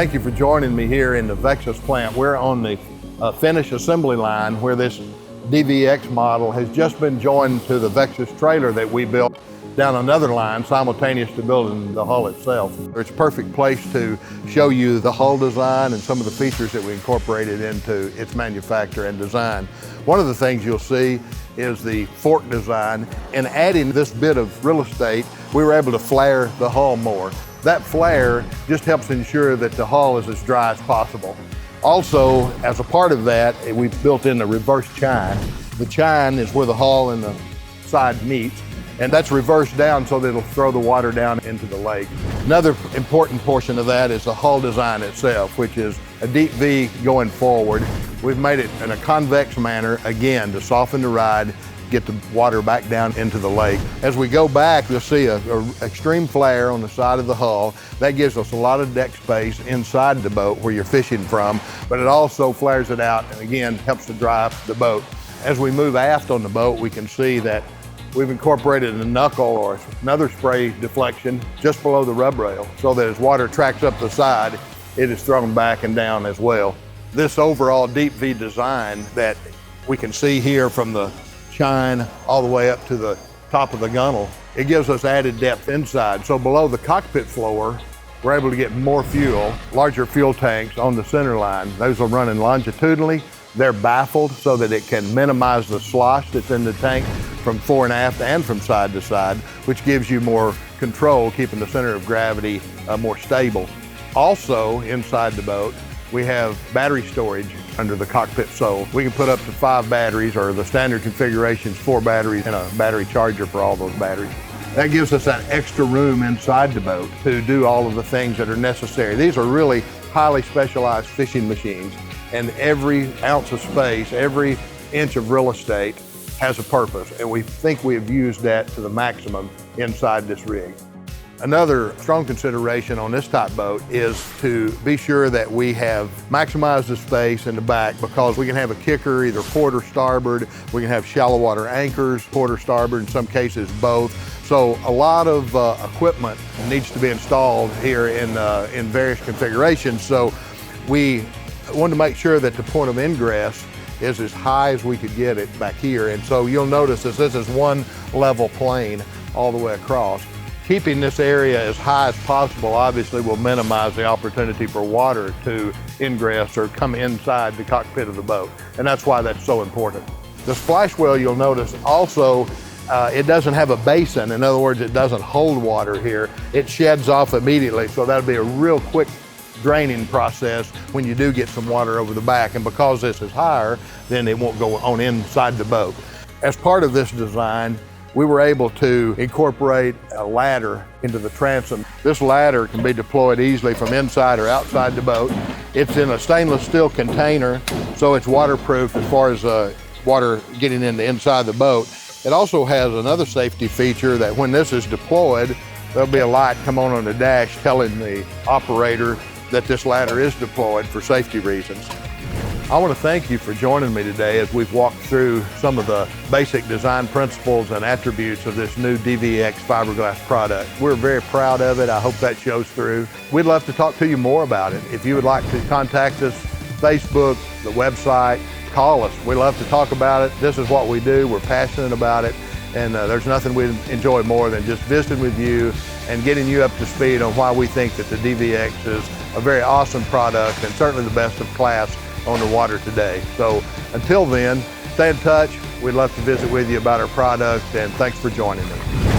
Thank you for joining me here in the Vexus plant. We're on the finish assembly line where this DVX model has just been joined to the Vexus trailer that we built down another line simultaneous to building the hull itself. It's a perfect place to show you the hull design and some of the features that we incorporated into its manufacture and design. One of the things you'll see is the fork design. In adding this bit of real estate, we were able to flare the hull more. That flare just helps ensure that the hull is as dry as possible. Also, as a part of that, we've built in a reverse chine. The chine is where the hull and the side meet, and that's reversed down so that it'll throw the water down into the lake. Another important portion of that is the hull design itself, which is a deep V going forward. We've made it in a convex manner, again, to soften the ride, get the water back down into the lake. As we go back, you'll see a extreme flare on the side of the hull. That gives us a lot of deck space inside the boat where you're fishing from, but it also flares it out and again, helps to dry up the boat. As we move aft on the boat, we can see that we've incorporated a knuckle or another spray deflection just below the rub rail so that as water tracks up the side, it is thrown back and down as well. This overall deep V design that we can see here from the chine all the way up to the top of the gunnel, it gives us added depth inside. So below the cockpit floor, we're able to get more fuel, larger fuel tanks on the center line. Those are running longitudinally. They're baffled so that it can minimize the slosh that's in the tank from fore and aft and from side to side, which gives you more control, keeping the center of gravity more stable. Also, inside the boat, we have battery storage under the cockpit sole. We can put up to 5 batteries, or the standard configuration is 4 batteries and a battery charger for all those batteries. That gives us that extra room inside the boat to do all of the things that are necessary. These are really highly specialized fishing machines, and every ounce of space, every inch of real estate has a purpose, and we think we have used that to the maximum inside this rig. Another strong consideration on this type boat is to be sure that we have maximized the space in the back, because we can have a kicker either port or starboard. We can have shallow water anchors, port or starboard, in some cases both. So a lot of equipment needs to be installed here in various configurations. So we wanted to make sure that the point of ingress is as high as we could get it back here. And so you'll notice that this is one level plane all the way across. Keeping this area as high as possible obviously will minimize the opportunity for water to ingress or come inside the cockpit of the boat. And that's why that's so important. The splash well, you'll notice also, it doesn't have a basin. In other words, it doesn't hold water here. It sheds off immediately. So that'll be a real quick draining process when you do get some water over the back. And because this is higher, then it won't go on inside the boat. As part of this design, we were able to incorporate a ladder into the transom. This ladder can be deployed easily from inside or outside the boat. It's in a stainless steel container, so it's waterproof as far as water getting into inside the boat. It also has another safety feature that when this is deployed, there'll be a light come on the dash telling the operator that this ladder is deployed for safety reasons. I want to thank you for joining me today as we've walked through some of the basic design principles and attributes of this new DVX fiberglass product. We're very proud of it. I hope that shows through. We'd love to talk to you more about it. If you would like to contact us, Facebook, the website, call us. We love to talk about it. This is what we do. We're passionate about it. And there's nothing we enjoy more than just visiting with you and getting you up to speed on why we think that the DVX is a very awesome product and certainly the best of class on the water today. So until then, stay in touch. We'd love to visit with you about our product, and thanks for joining us.